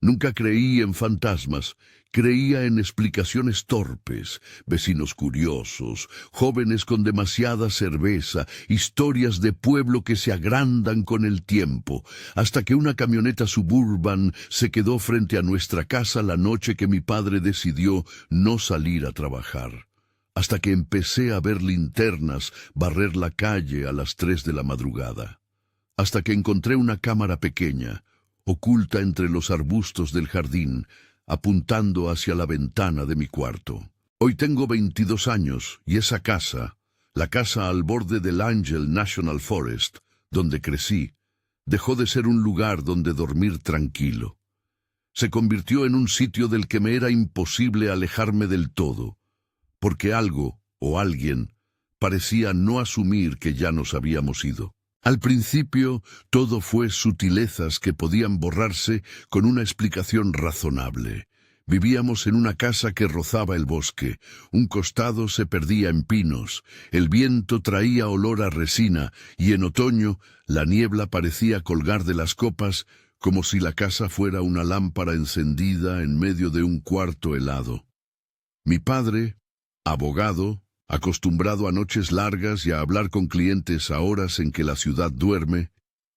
Nunca creí en fantasmas, creía en explicaciones torpes, vecinos curiosos, jóvenes con demasiada cerveza, historias de pueblo que se agrandan con el tiempo, hasta que una camioneta Suburban se quedó frente a nuestra casa la noche que mi padre decidió no salir a trabajar. Hasta que empecé a ver linternas barrer la calle a las 3 de la madrugada. Hasta que encontré una cámara pequeña, oculta entre los arbustos del jardín, apuntando hacia la ventana de mi cuarto. Hoy tengo 22 años y esa casa, la casa al borde del Angel National Forest, donde crecí, dejó de ser un lugar donde dormir tranquilo. Se convirtió en un sitio del que me era imposible alejarme del todo, porque algo o alguien parecía no asumir que ya nos habíamos ido. Al principio, todo fue sutilezas que podían borrarse con una explicación razonable. Vivíamos en una casa que rozaba el bosque, un costado se perdía en pinos, el viento traía olor a resina y en otoño la niebla parecía colgar de las copas como si la casa fuera una lámpara encendida en medio de un cuarto helado. Mi padre, abogado, acostumbrado a noches largas y a hablar con clientes a horas en que la ciudad duerme,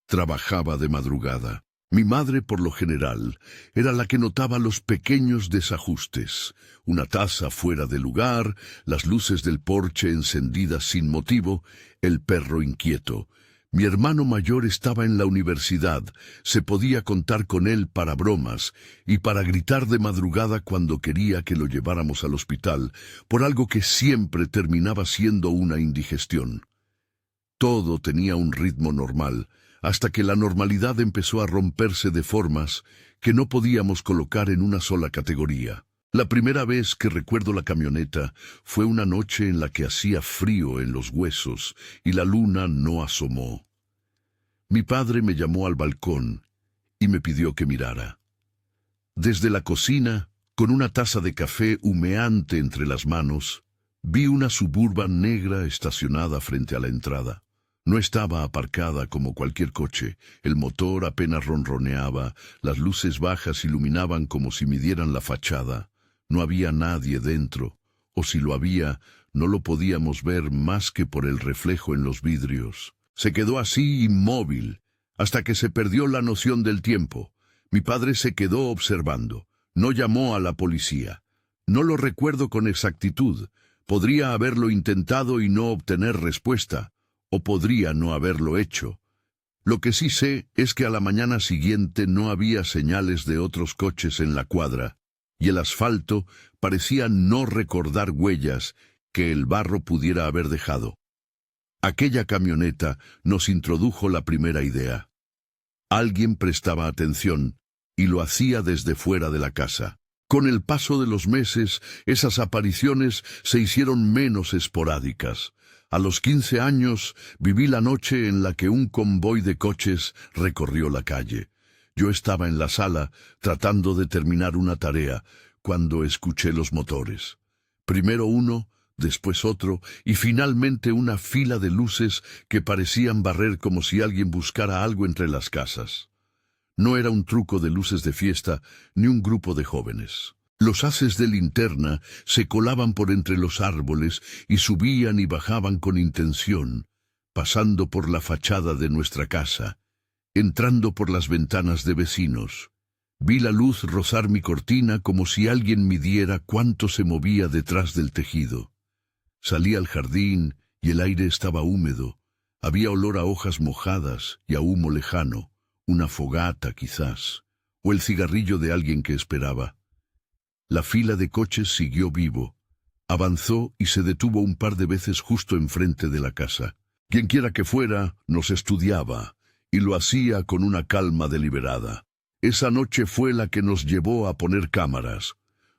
trabajaba de madrugada. Mi madre, por lo general, era la que notaba los pequeños desajustes. Una taza fuera de lugar, las luces del porche encendidas sin motivo, el perro inquieto. Mi hermano mayor estaba en la universidad, se podía contar con él para bromas y para gritar de madrugada cuando quería que lo lleváramos al hospital, por algo que siempre terminaba siendo una indigestión. Todo tenía un ritmo normal, hasta que la normalidad empezó a romperse de formas que no podíamos colocar en una sola categoría. La primera vez que recuerdo la camioneta fue una noche en la que hacía frío en los huesos y la luna no asomó. Mi padre me llamó al balcón y me pidió que mirara. Desde la cocina, con una taza de café humeante entre las manos, vi una Suburban negra estacionada frente a la entrada. No estaba aparcada como cualquier coche, el motor apenas ronroneaba, las luces bajas iluminaban como si midieran la fachada. No había nadie dentro, o si lo había, no lo podíamos ver más que por el reflejo en los vidrios. Se quedó así inmóvil, hasta que se perdió la noción del tiempo. Mi padre se quedó observando, no llamó a la policía. No lo recuerdo con exactitud, podría haberlo intentado y no obtener respuesta, o podría no haberlo hecho. Lo que sí sé es que a la mañana siguiente no había señales de otros coches en la cuadra, y el asfalto parecía no recordar huellas que el barro pudiera haber dejado. Aquella camioneta nos introdujo la primera idea. Alguien prestaba atención, y lo hacía desde fuera de la casa. Con el paso de los meses, esas apariciones se hicieron menos esporádicas. A los 15 años viví la noche en la que un convoy de coches recorrió la calle. Yo estaba en la sala tratando de terminar una tarea cuando escuché los motores. Primero uno, después otro y finalmente una fila de luces que parecían barrer como si alguien buscara algo entre las casas. No era un truco de luces de fiesta ni un grupo de jóvenes. Los haces de linterna se colaban por entre los árboles y subían y bajaban con intención, pasando por la fachada de nuestra casa, entrando por las ventanas de vecinos. Vi la luz rozar mi cortina como si alguien midiera cuánto se movía detrás del tejido. Salí al jardín y el aire estaba húmedo. Había olor a hojas mojadas y a humo lejano, una fogata quizás, o el cigarrillo de alguien que esperaba. La fila de coches siguió vivo. Avanzó y se detuvo un par de veces justo enfrente de la casa. Quienquiera que fuera, nos estudiaba, y lo hacía con una calma deliberada. Esa noche fue la que nos llevó a poner cámaras.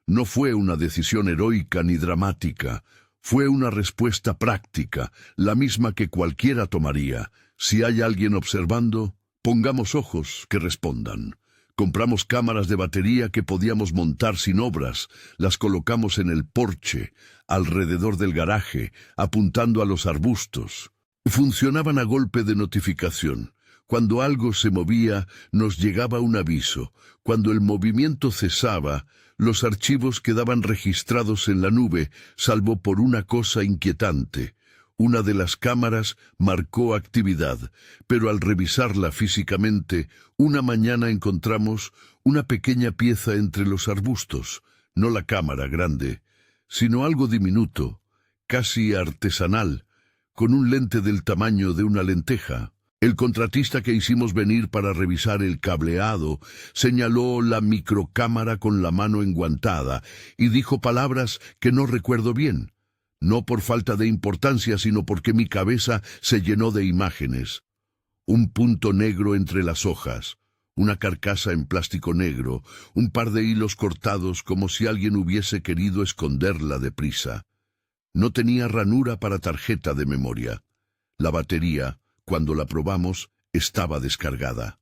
No fue una decisión heroica ni dramática, fue una respuesta práctica, la misma que cualquiera tomaría. Si hay alguien observando, pongamos ojos que respondan. Compramos cámaras de batería que podíamos montar sin obras, las colocamos en el porche, alrededor del garaje, apuntando a los arbustos. Funcionaban a golpe de notificación. Cuando algo se movía, nos llegaba un aviso. Cuando el movimiento cesaba, los archivos quedaban registrados en la nube, salvo por una cosa inquietante. Una de las cámaras marcó actividad, pero al revisarla físicamente, una mañana encontramos una pequeña pieza entre los arbustos, no la cámara grande, sino algo diminuto, casi artesanal, con un lente del tamaño de una lenteja. El contratista que hicimos venir para revisar el cableado señaló la microcámara con la mano enguantada y dijo palabras que no recuerdo bien. No por falta de importancia, sino porque mi cabeza se llenó de imágenes. Un punto negro entre las hojas, una carcasa en plástico negro, un par de hilos cortados como si alguien hubiese querido esconderla deprisa. No tenía ranura para tarjeta de memoria. La batería, cuando la probamos, estaba descargada.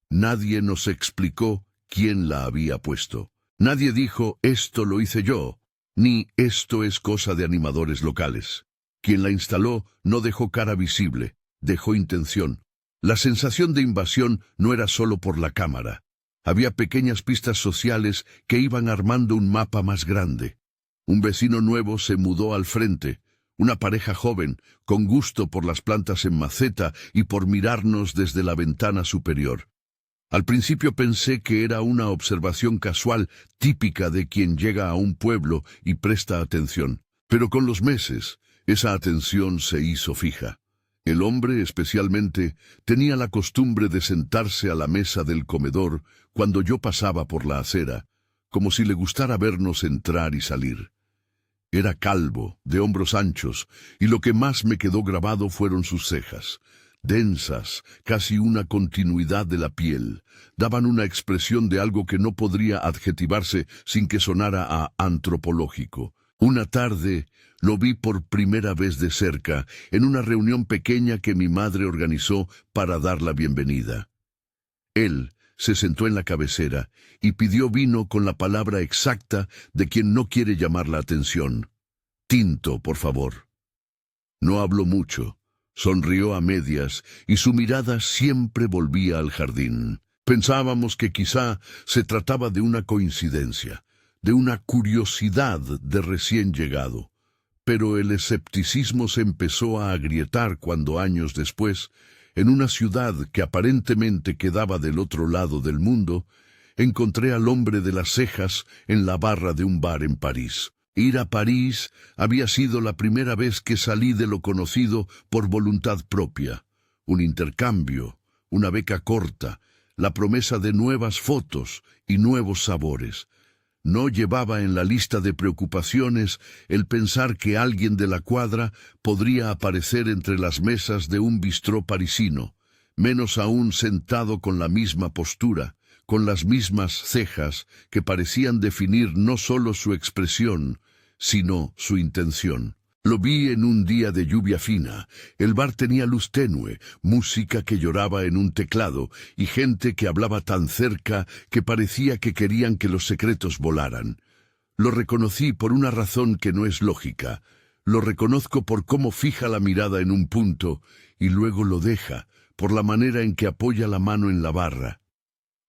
Nadie nos explicó quién la había puesto. Nadie dijo, esto lo hice yo, ni esto es cosa de animadores locales. Quien la instaló no dejó cara visible, dejó intención. La sensación de invasión no era solo por la cámara. Había pequeñas pistas sociales que iban armando un mapa más grande. Un vecino nuevo se mudó al frente, una pareja joven, con gusto por las plantas en maceta y por mirarnos desde la ventana superior. Al principio pensé que era una observación casual, típica de quien llega a un pueblo y presta atención. Pero con los meses, esa atención se hizo fija. El hombre, especialmente, tenía la costumbre de sentarse a la mesa del comedor cuando yo pasaba por la acera, como si le gustara vernos entrar y salir. Era calvo, de hombros anchos, y lo que más me quedó grabado fueron sus cejas. Densas, casi una continuidad de la piel, daban una expresión de algo que no podría adjetivarse sin que sonara a antropológico. Una tarde lo vi por primera vez de cerca, en una reunión pequeña que mi madre organizó para dar la bienvenida. Él se sentó en la cabecera y pidió vino con la palabra exacta de quien no quiere llamar la atención. Tinto, por favor. No habló mucho. Sonrió a medias y su mirada siempre volvía al jardín. Pensábamos que quizá se trataba de una coincidencia, de una curiosidad de recién llegado. Pero el escepticismo se empezó a agrietar cuando años después, en una ciudad que aparentemente quedaba del otro lado del mundo, encontré al hombre de las cejas en la barra de un bar en París. Ir a París había sido la primera vez que salí de lo conocido por voluntad propia. Un intercambio, una beca corta, la promesa de nuevas fotos y nuevos sabores. No llevaba en la lista de preocupaciones el pensar que alguien de la cuadra podría aparecer entre las mesas de un bistró parisino, menos aún sentado con la misma postura, con las mismas cejas que parecían definir no solo su expresión, sino su intención. Lo vi en un día de lluvia fina. El bar tenía luz tenue, música que lloraba en un teclado y gente que hablaba tan cerca que parecía que querían que los secretos volaran. Lo reconocí por una razón que no es lógica. Lo reconozco por cómo fija la mirada en un punto y luego lo deja, por la manera en que apoya la mano en la barra.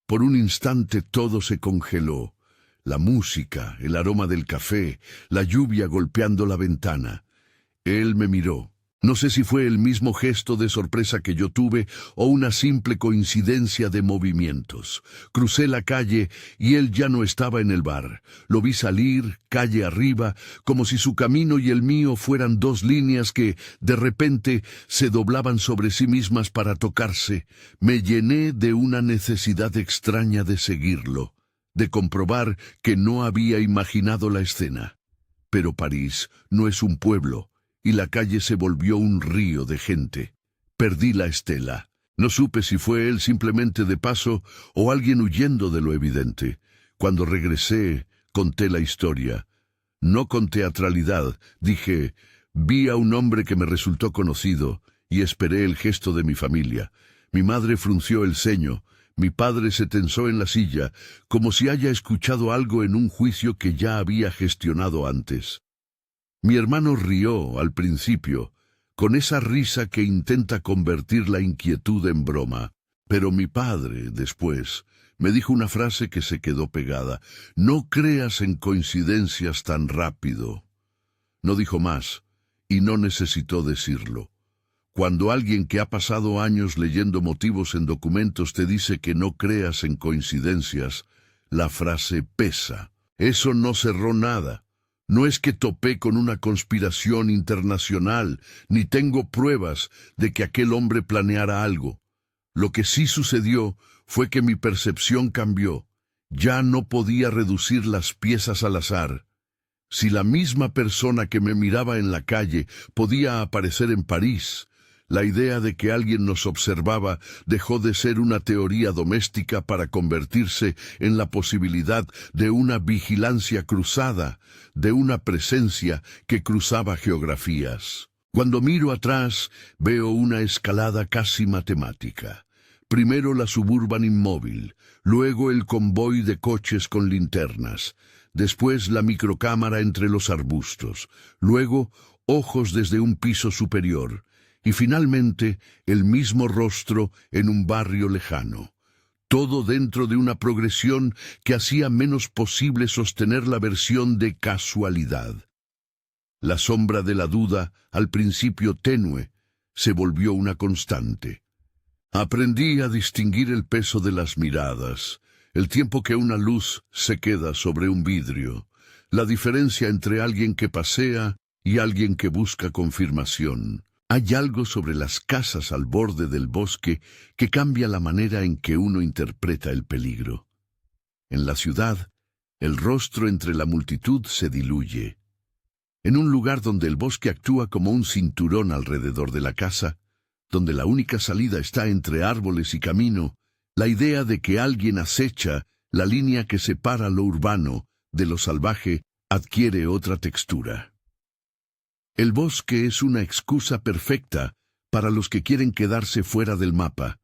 Por un instante todo se congeló. La música, el aroma del café, la lluvia golpeando la ventana. Él me miró. No sé si fue el mismo gesto de sorpresa que yo tuve o una simple coincidencia de movimientos. Crucé la calle y él ya no estaba en el bar. Lo vi salir, calle arriba, como si su camino y el mío fueran dos líneas que, de repente, se doblaban sobre sí mismas para tocarse. Me llené de una necesidad extraña de seguirlo, de comprobar que no había imaginado la escena. Pero París no es un pueblo, y la calle se volvió un río de gente. Perdí la estela. No supe si fue él simplemente de paso o alguien huyendo de lo evidente. Cuando regresé, conté la historia. No con teatralidad, dije, vi a un hombre que me resultó conocido y esperé el gesto de mi familia. Mi madre frunció el ceño. Mi padre se tensó en la silla, como si haya escuchado algo en un juicio que ya había gestionado antes. Mi hermano rió al principio, con esa risa que intenta convertir la inquietud en broma. Pero mi padre, después, me dijo una frase que se quedó pegada. No creas en coincidencias tan rápido. No dijo más, y no necesitó decirlo. Cuando alguien que ha pasado años leyendo motivos en documentos te dice que no creas en coincidencias, la frase pesa. Eso no cerró nada. No es que topé con una conspiración internacional, ni tengo pruebas de que aquel hombre planeara algo. Lo que sí sucedió fue que mi percepción cambió. Ya no podía reducir las piezas al azar. Si la misma persona que me miraba en la calle podía aparecer en París, la idea de que alguien nos observaba dejó de ser una teoría doméstica para convertirse en la posibilidad de una vigilancia cruzada, de una presencia que cruzaba geografías. Cuando miro atrás, veo una escalada casi matemática. Primero la Suburban inmóvil, luego el convoy de coches con linternas, después la microcámara entre los arbustos, luego ojos desde un piso superior, y finalmente el mismo rostro en un barrio lejano. Todo dentro de una progresión que hacía menos posible sostener la versión de casualidad. La sombra de la duda, al principio tenue, se volvió una constante. Aprendí a distinguir el peso de las miradas, el tiempo que una luz se queda sobre un vidrio, la diferencia entre alguien que pasea y alguien que busca confirmación. Hay algo sobre las casas al borde del bosque que cambia la manera en que uno interpreta el peligro. En la ciudad, el rostro entre la multitud se diluye. En un lugar donde el bosque actúa como un cinturón alrededor de la casa, donde la única salida está entre árboles y camino, la idea de que alguien acecha la línea que separa lo urbano de lo salvaje adquiere otra textura. El bosque es una excusa perfecta para los que quieren quedarse fuera del mapa.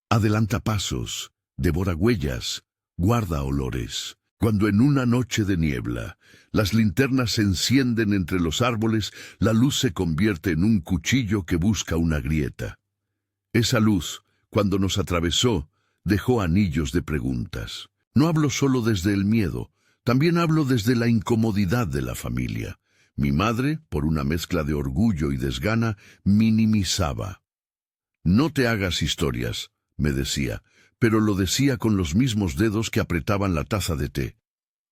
Adelanta pasos, devora huellas, guarda olores. Cuando en una noche de niebla las linternas se encienden entre los árboles, la luz se convierte en un cuchillo que busca una grieta. Esa luz, cuando nos atravesó, dejó anillos de preguntas. No hablo solo desde el miedo, también hablo desde la incomodidad de la familia. Mi madre, por una mezcla de orgullo y desgana, minimizaba. «No te hagas historias», me decía, pero lo decía con los mismos dedos que apretaban la taza de té.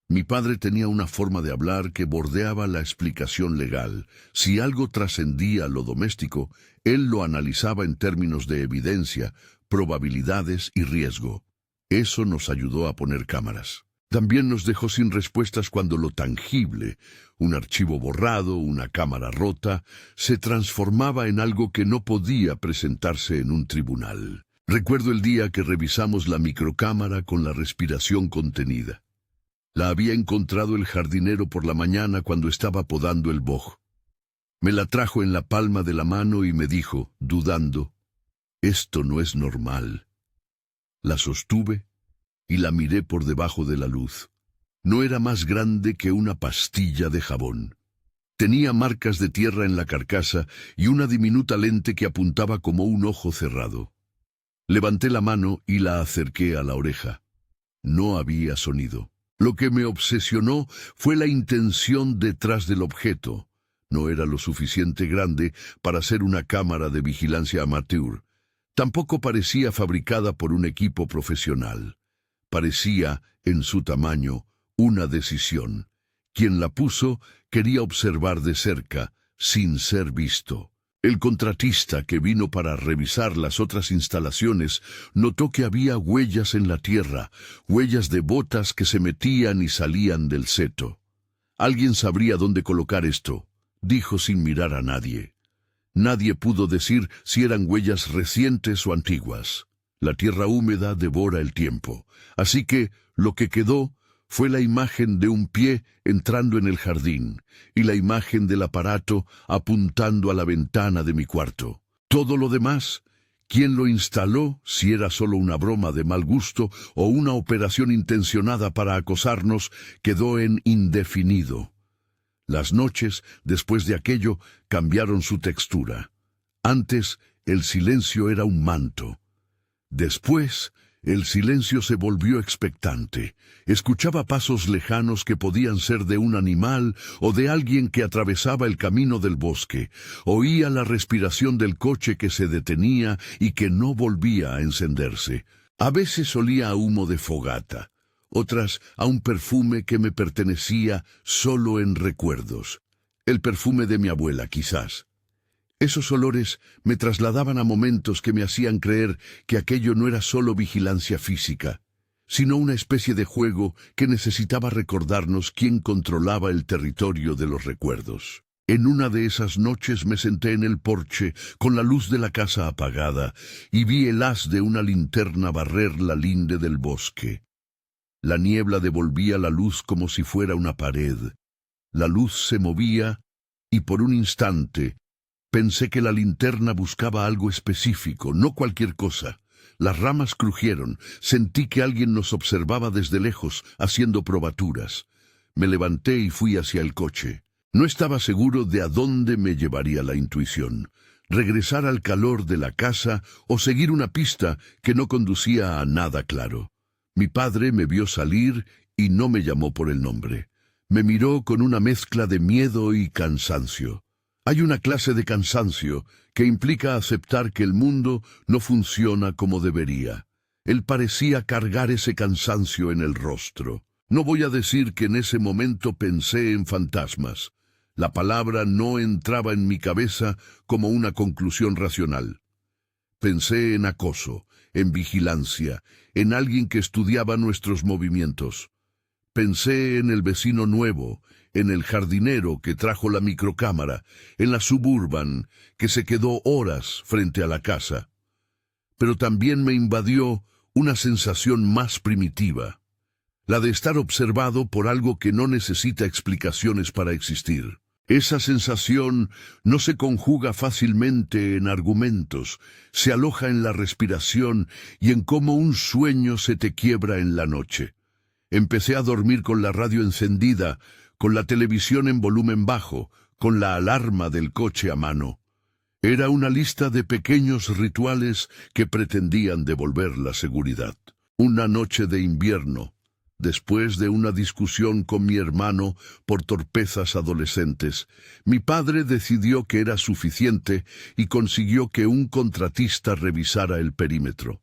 Mi padre tenía una forma de hablar que bordeaba la explicación legal. Si algo trascendía lo doméstico, él lo analizaba en términos de evidencia, probabilidades y riesgo. Eso nos ayudó a poner cámaras. También nos dejó sin respuestas cuando lo tangible, un archivo borrado, una cámara rota, se transformaba en algo que no podía presentarse en un tribunal. Recuerdo el día que revisamos la microcámara con la respiración contenida. La había encontrado el jardinero por la mañana cuando estaba podando el boj. Me la trajo en la palma de la mano y me dijo, dudando, «Esto no es normal». La sostuve y la miré por debajo de la luz. No era más grande que una pastilla de jabón. Tenía marcas de tierra en la carcasa y una diminuta lente que apuntaba como un ojo cerrado. Levanté la mano y la acerqué a la oreja. No había sonido. Lo que me obsesionó fue la intención detrás del objeto. No era lo suficiente grande para ser una cámara de vigilancia amateur. Tampoco parecía fabricada por un equipo profesional. Parecía, en su tamaño, una decisión. Quien la puso quería observar de cerca, sin ser visto. El contratista que vino para revisar las otras instalaciones notó que había huellas en la tierra, huellas de botas que se metían y salían del seto. «Alguien sabría dónde colocar esto», dijo sin mirar a nadie. Nadie pudo decir si eran huellas recientes o antiguas. La tierra húmeda devora el tiempo, así que lo que quedó fue la imagen de un pie entrando en el jardín y la imagen del aparato apuntando a la ventana de mi cuarto. Todo lo demás, quién lo instaló, si era solo una broma de mal gusto o una operación intencionada para acosarnos, quedó en indefinido. Las noches, después de aquello, cambiaron su textura. Antes, el silencio era un manto. Después, el silencio se volvió expectante. Escuchaba pasos lejanos que podían ser de un animal o de alguien que atravesaba el camino del bosque. Oía la respiración del coche que se detenía y que no volvía a encenderse. A veces olía a humo de fogata, otras a un perfume que me pertenecía solo en recuerdos. El perfume de mi abuela, quizás. Esos olores me trasladaban a momentos que me hacían creer que aquello no era solo vigilancia física, sino una especie de juego que necesitaba recordarnos quién controlaba el territorio de los recuerdos. En una de esas noches me senté en el porche con la luz de la casa apagada y vi el haz de una linterna barrer la linde del bosque. La niebla devolvía la luz como si fuera una pared. La luz se movía y por un instante pensé que la linterna buscaba algo específico, no cualquier cosa. Las ramas crujieron, sentí que alguien nos observaba desde lejos, haciendo probaturas. Me levanté y fui hacia el coche. No estaba seguro de a dónde me llevaría la intuición. Regresar al calor de la casa o seguir una pista que no conducía a nada claro. Mi padre me vio salir y no me llamó por el nombre. Me miró con una mezcla de miedo y cansancio. Hay una clase de cansancio que implica aceptar que el mundo no funciona como debería. Él parecía cargar ese cansancio en el rostro. No voy a decir que en ese momento pensé en fantasmas. La palabra no entraba en mi cabeza como una conclusión racional. Pensé en acoso, en vigilancia, en alguien que estudiaba nuestros movimientos. Pensé en el vecino nuevo, en el jardinero que trajo la microcámara, en la Suburban que se quedó horas frente a la casa. Pero también me invadió una sensación más primitiva, la de estar observado por algo que no necesita explicaciones para existir. Esa sensación no se conjuga fácilmente en argumentos, se aloja en la respiración y en cómo un sueño se te quiebra en la noche. Empecé a dormir con la radio encendida, con la televisión en volumen bajo, con la alarma del coche a mano. Era una lista de pequeños rituales que pretendían devolver la seguridad. Una noche de invierno, después de una discusión con mi hermano por torpezas adolescentes, mi padre decidió que era suficiente y consiguió que un contratista revisara el perímetro.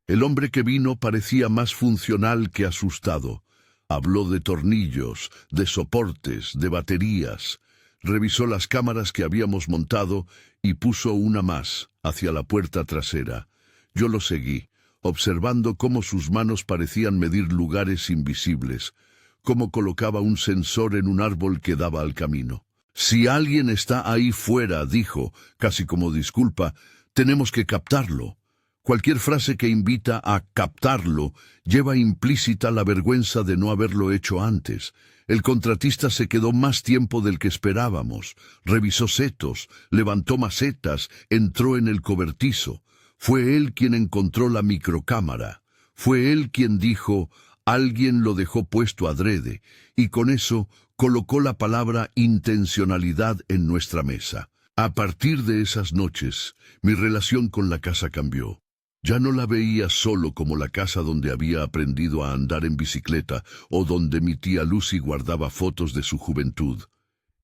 El hombre que vino parecía más funcional que asustado. Habló de tornillos, de soportes, de baterías. Revisó las cámaras que habíamos montado y puso una más hacia la puerta trasera. Yo lo seguí, observando cómo sus manos parecían medir lugares invisibles, cómo colocaba un sensor en un árbol que daba al camino. «Si alguien está ahí fuera», dijo, casi como disculpa, «tenemos que captarlo». Cualquier frase que invita a captarlo lleva implícita la vergüenza de no haberlo hecho antes. El contratista se quedó más tiempo del que esperábamos. Revisó setos, levantó macetas, entró en el cobertizo. Fue él quien encontró la microcámara. Fue él quien dijo, alguien lo dejó puesto adrede, y con eso colocó la palabra intencionalidad en nuestra mesa. A partir de esas noches, mi relación con la casa cambió. Ya no la veía solo como la casa donde había aprendido a andar en bicicleta o donde mi tía Lucy guardaba fotos de su juventud.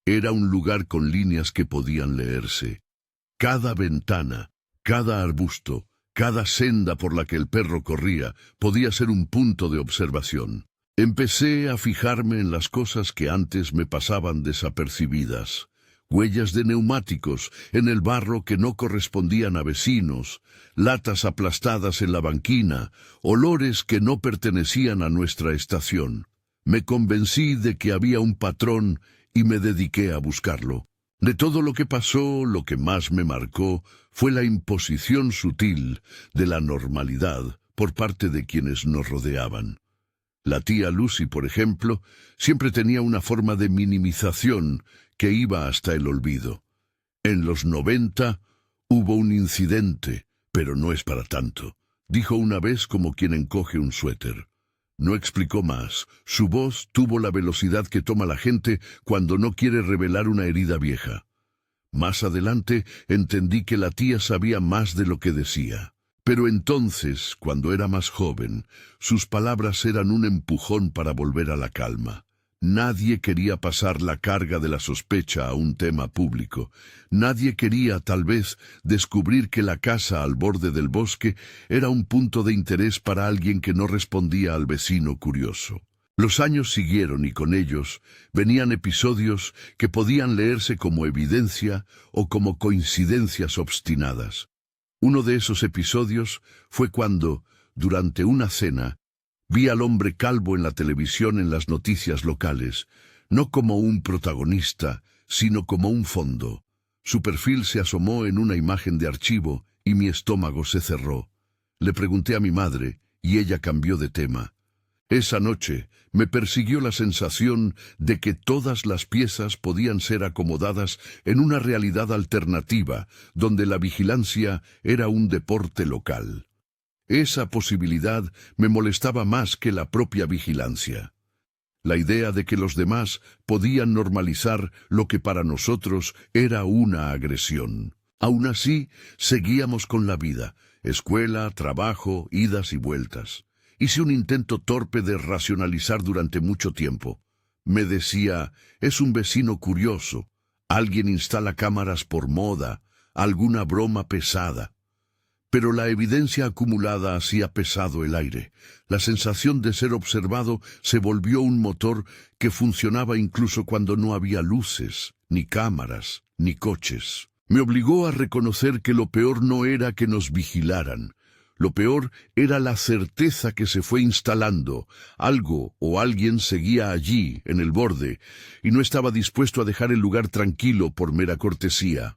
Era un lugar con líneas que podían leerse. Cada ventana, cada arbusto, cada senda por la que el perro corría podía ser un punto de observación. Empecé a fijarme en las cosas que antes me pasaban desapercibidas. Huellas de neumáticos en el barro que no correspondían a vecinos, latas aplastadas en la banquina, olores que no pertenecían a nuestra estación. Me convencí de que había un patrón y me dediqué a buscarlo. De todo lo que pasó, lo que más me marcó fue la imposición sutil de la normalidad por parte de quienes nos rodeaban. La tía Lucy, por ejemplo, siempre tenía una forma de minimización que iba hasta el olvido. En los 90 hubo un incidente, pero no es para tanto, dijo una vez como quien encoge un suéter. No explicó más. Su voz tuvo la velocidad que toma la gente cuando no quiere revelar una herida vieja. Más adelante entendí que la tía sabía más de lo que decía. Pero entonces, cuando era más joven, sus palabras eran un empujón para volver a la calma. Nadie quería pasar la carga de la sospecha a un tema público. Nadie quería, tal vez, descubrir que la casa al borde del bosque era un punto de interés para alguien que no respondía al vecino curioso. Los años siguieron y con ellos venían episodios que podían leerse como evidencia o como coincidencias obstinadas. Uno de esos episodios fue cuando, durante una cena, vi al hombre calvo en la televisión en las noticias locales, no como un protagonista, sino como un fondo. Su perfil se asomó en una imagen de archivo y mi estómago se cerró. Le pregunté a mi madre y ella cambió de tema. Esa noche me persiguió la sensación de que todas las piezas podían ser acomodadas en una realidad alternativa, donde la vigilancia era un deporte local. Esa posibilidad me molestaba más que la propia vigilancia. La idea de que los demás podían normalizar lo que para nosotros era una agresión. Aún así, seguíamos con la vida, escuela, trabajo, idas y vueltas. Hice un intento torpe de racionalizar durante mucho tiempo. Me decía, es un vecino curioso, alguien instala cámaras por moda, alguna broma pesada. Pero la evidencia acumulada hacía pesado el aire. La sensación de ser observado se volvió un motor que funcionaba incluso cuando no había luces, ni cámaras, ni coches. Me obligó a reconocer que lo peor no era que nos vigilaran. Lo peor era la certeza que se fue instalando. Algo o alguien seguía allí, en el borde, y no estaba dispuesto a dejar el lugar tranquilo por mera cortesía.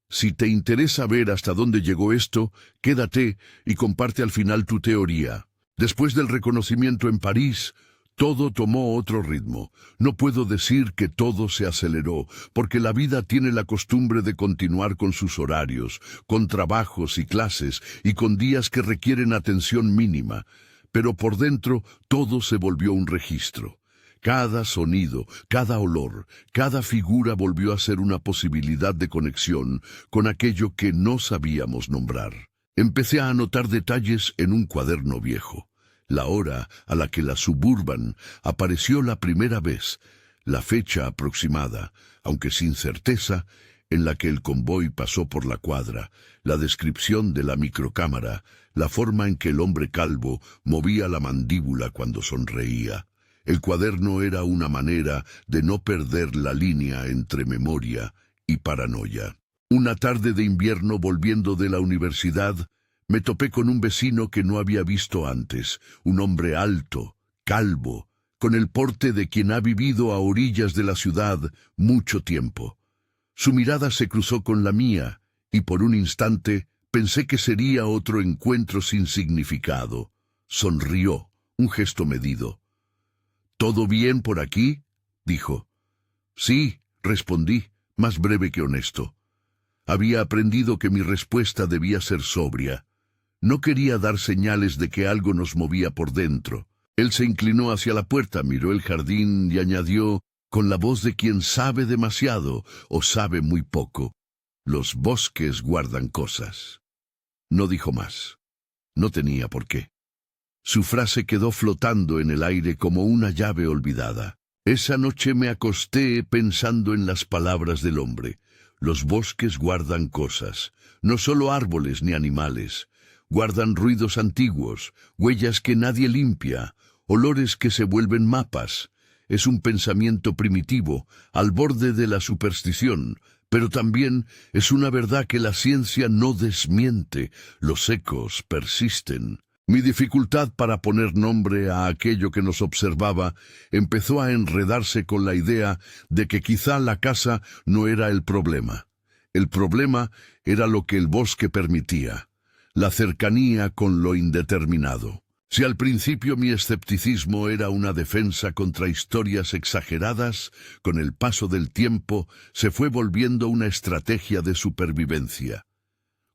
Si te interesa ver hasta dónde llegó esto, quédate y comparte al final tu teoría. Después del reconocimiento en París, todo tomó otro ritmo. No puedo decir que todo se aceleró, porque la vida tiene la costumbre de continuar con sus horarios, con trabajos y clases, y con días que requieren atención mínima. Pero por dentro todo se volvió un registro. Cada sonido, cada olor, cada figura volvió a ser una posibilidad de conexión con aquello que no sabíamos nombrar. Empecé a anotar detalles en un cuaderno viejo. La hora a la que la Suburban apareció la primera vez, la fecha aproximada, aunque sin certeza, en la que el convoy pasó por la cuadra, la descripción de la microcámara, la forma en que el hombre calvo movía la mandíbula cuando sonreía. El cuaderno era una manera de no perder la línea entre memoria y paranoia. Una tarde de invierno volviendo de la universidad, me topé con un vecino que no había visto antes, un hombre alto, calvo, con el porte de quien ha vivido a orillas de la ciudad mucho tiempo. Su mirada se cruzó con la mía, y por un instante pensé que sería otro encuentro sin significado. Sonrió, un gesto medido. ¿Todo bien por aquí?, dijo. Sí, respondí, más breve que honesto. Había aprendido que mi respuesta debía ser sobria. No quería dar señales de que algo nos movía por dentro. Él se inclinó hacia la puerta, miró el jardín y añadió, con la voz de quien sabe demasiado o sabe muy poco: los bosques guardan cosas. No dijo más. No tenía por qué. Su frase quedó flotando en el aire como una llave olvidada. Esa noche me acosté pensando en las palabras del hombre. Los bosques guardan cosas, no solo árboles ni animales. Guardan ruidos antiguos, huellas que nadie limpia, olores que se vuelven mapas. Es un pensamiento primitivo, al borde de la superstición, pero también es una verdad que la ciencia no desmiente. Los ecos persisten. Mi dificultad para poner nombre a aquello que nos observaba empezó a enredarse con la idea de que quizá la casa no era el problema. El problema era lo que el bosque permitía, la cercanía con lo indeterminado. Si al principio mi escepticismo era una defensa contra historias exageradas, con el paso del tiempo se fue volviendo una estrategia de supervivencia.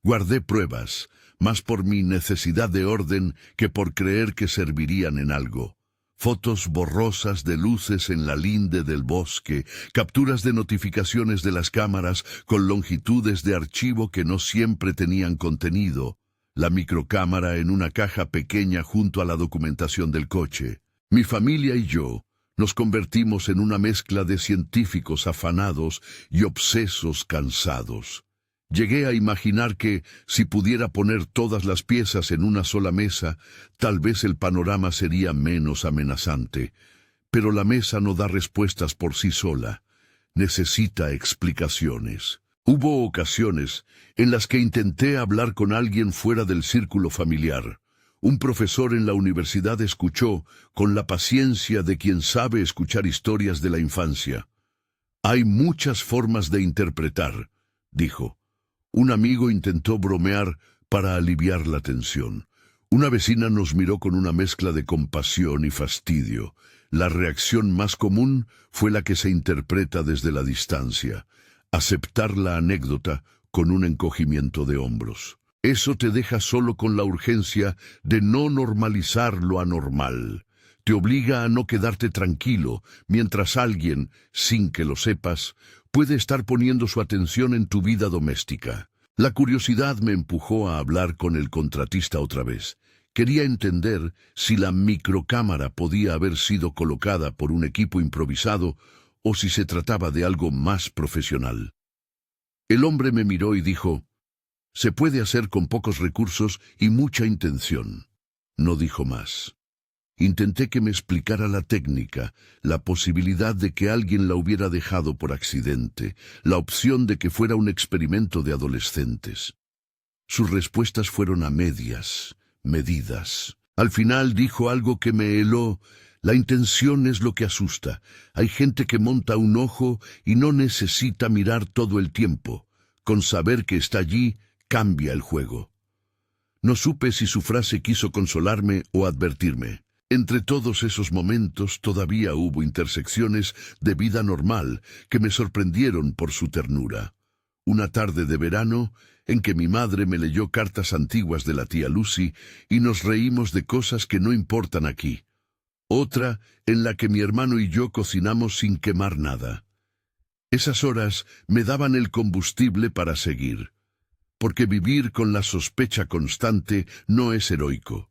Guardé pruebas, más por mi necesidad de orden que por creer que servirían en algo. Fotos borrosas de luces en la linde del bosque, capturas de notificaciones de las cámaras con longitudes de archivo que no siempre tenían contenido. la microcámara en una caja pequeña junto a la documentación del coche. Mi familia y yo nos convertimos en una mezcla de científicos afanados y obsesos cansados. Llegué a imaginar que, si pudiera poner todas las piezas en una sola mesa, tal vez el panorama sería menos amenazante. Pero la mesa no da respuestas por sí sola. Necesita explicaciones. Hubo ocasiones en las que intenté hablar con alguien fuera del círculo familiar. Un profesor en la universidad escuchó, con la paciencia de quien sabe escuchar historias de la infancia. «Hay muchas formas de interpretar», dijo. Un amigo intentó bromear para aliviar la tensión. Una vecina nos miró con una mezcla de compasión y fastidio. La reacción más común fue la que se interpreta desde la distancia: aceptar la anécdota con un encogimiento de hombros. Eso te deja solo con la urgencia de no normalizar lo anormal. Te obliga a no quedarte tranquilo mientras alguien, sin que lo sepas, puede estar poniendo su atención en tu vida doméstica. La curiosidad me empujó a hablar con el contratista otra vez. Quería entender si la microcámara podía haber sido colocada por un equipo improvisado o si se trataba de algo más profesional. El hombre me miró y dijo: «Se puede hacer con pocos recursos y mucha intención». No dijo más. Intenté que me explicara la técnica, la posibilidad de que alguien la hubiera dejado por accidente, la opción de que fuera un experimento de adolescentes. Sus respuestas fueron a medias, medidas. Al final dijo algo que me heló: «La intención es lo que asusta. Hay gente que monta un ojo y no necesita mirar todo el tiempo. Con saber que está allí, cambia el juego». No supe si su frase quiso consolarme o advertirme. Entre todos esos momentos todavía hubo intersecciones de vida normal que me sorprendieron por su ternura. Una tarde de verano en que mi madre me leyó cartas antiguas de la tía Lucy y nos reímos de cosas que no importan aquí. Otra en la que mi hermano y yo cocinamos sin quemar nada. Esas horas me daban el combustible para seguir, porque vivir con la sospecha constante no es heroico.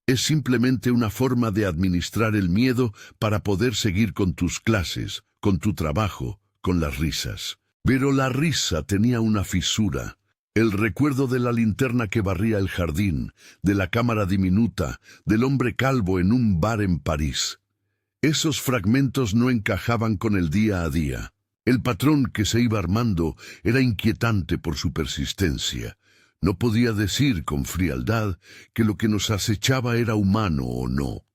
Es simplemente una forma de administrar el miedo para poder seguir con tus clases, con tu trabajo, con las risas. Pero la risa tenía una fisura. El recuerdo de la linterna que barría el jardín, de la cámara diminuta, del hombre calvo en un bar en París. Esos fragmentos no encajaban con el día a día. El patrón que se iba armando era inquietante por su persistencia. No podía decir con frialdad que lo que nos acechaba era humano o no.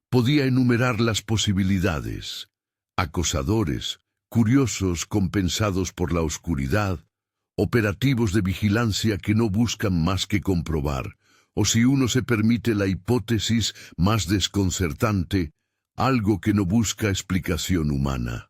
Podía enumerar las posibilidades: acosadores, curiosos compensados por la oscuridad, operativos de vigilancia que no buscan más que comprobar, o si uno se permite la hipótesis más desconcertante, algo que no busca explicación humana.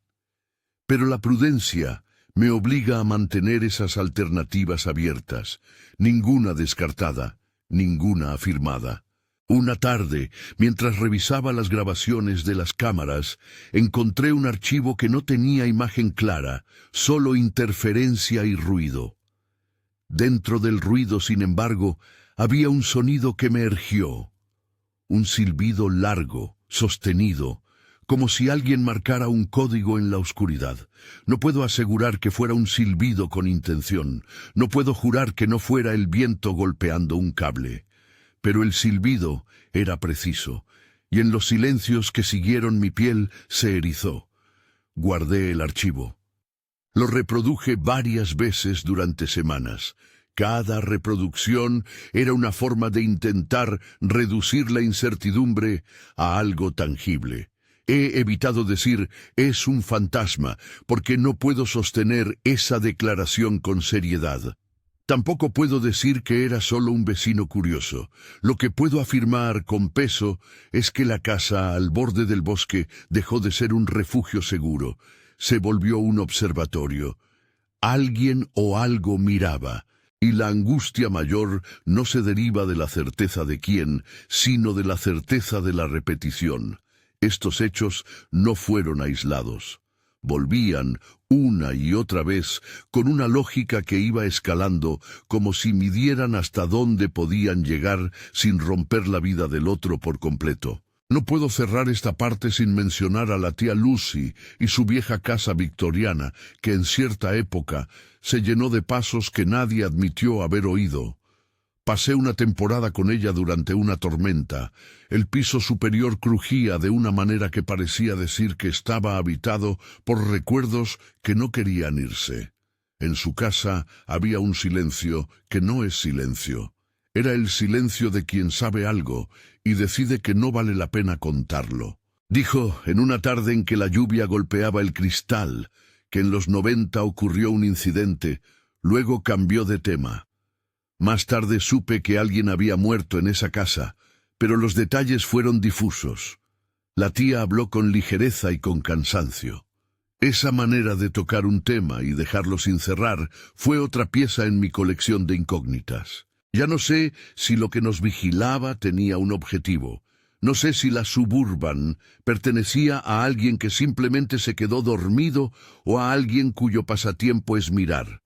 Pero la prudencia me obliga a mantener esas alternativas abiertas, ninguna descartada, ninguna afirmada. Una tarde, mientras revisaba las grabaciones de las cámaras, encontré un archivo que no tenía imagen clara, solo interferencia y ruido. Dentro del ruido, sin embargo, había un sonido que me ergió. Un silbido largo, sostenido, como si alguien marcara un código en la oscuridad. No puedo asegurar que fuera un silbido con intención. No puedo jurar que no fuera el viento golpeando un cable. Pero el silbido era preciso, y en los silencios que siguieron mi piel se erizó. Guardé el archivo. Lo reproduje varias veces durante semanas. Cada reproducción era una forma de intentar reducir la incertidumbre a algo tangible. He evitado decir «es un fantasma» porque no puedo sostener esa declaración con seriedad. Tampoco puedo decir que era solo un vecino curioso. Lo que puedo afirmar con peso es que la casa al borde del bosque dejó de ser un refugio seguro. Se volvió un observatorio. Alguien o algo miraba, y la angustia mayor no se deriva de la certeza de quién, sino de la certeza de la repetición. Estos hechos no fueron aislados. Volvían una y otra vez con una lógica que iba escalando, como si midieran hasta dónde podían llegar sin romper la vida del otro por completo. No puedo cerrar esta parte sin mencionar a la tía Lucy y su vieja casa victoriana, que en cierta época se llenó de pasos que nadie admitió haber oído. Pasé una temporada con ella durante una tormenta. El piso superior crujía de una manera que parecía decir que estaba habitado por recuerdos que no querían irse. En su casa había un silencio que no es silencio. Era el silencio de quien sabe algo y decide que no vale la pena contarlo. Dijo, en una tarde en que la lluvia golpeaba el cristal, que en los 90 ocurrió un incidente, luego cambió de tema. Más tarde supe que alguien había muerto en esa casa, pero los detalles fueron difusos. La tía habló con ligereza y con cansancio. Esa manera de tocar un tema y dejarlo sin cerrar fue otra pieza en mi colección de incógnitas. Ya no sé si lo que nos vigilaba tenía un objetivo. No sé si la Suburban pertenecía a alguien que simplemente se quedó dormido o a alguien cuyo pasatiempo es mirar.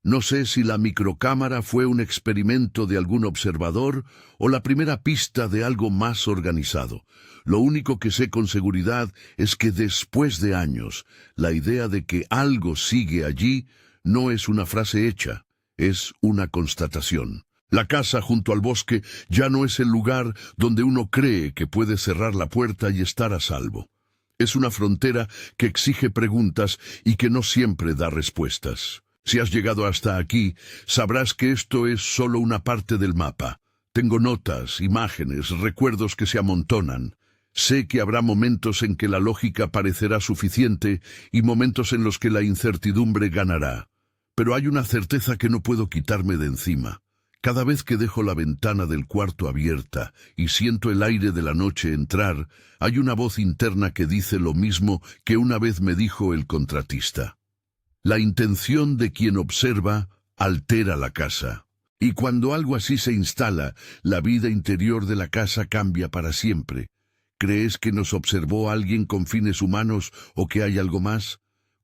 No sé si la microcámara fue un experimento de algún observador o la primera pista de algo más organizado. Lo único que sé con seguridad es que después de años, la idea de que algo sigue allí no es una frase hecha, es una constatación. La casa junto al bosque ya no es el lugar donde uno cree que puede cerrar la puerta y estar a salvo. Es una frontera que exige preguntas y que no siempre da respuestas. Si has llegado hasta aquí, sabrás que esto es solo una parte del mapa. Tengo notas, imágenes, recuerdos que se amontonan. Sé que habrá momentos en que la lógica parecerá suficiente y momentos en los que la incertidumbre ganará. Pero hay una certeza que no puedo quitarme de encima. Cada vez que dejo la ventana del cuarto abierta y siento el aire de la noche entrar, hay una voz interna que dice lo mismo que una vez me dijo el contratista. La intención de quien observa altera la casa. Y cuando algo así se instala, la vida interior de la casa cambia para siempre. ¿Crees que nos observó alguien con fines humanos o que hay algo más?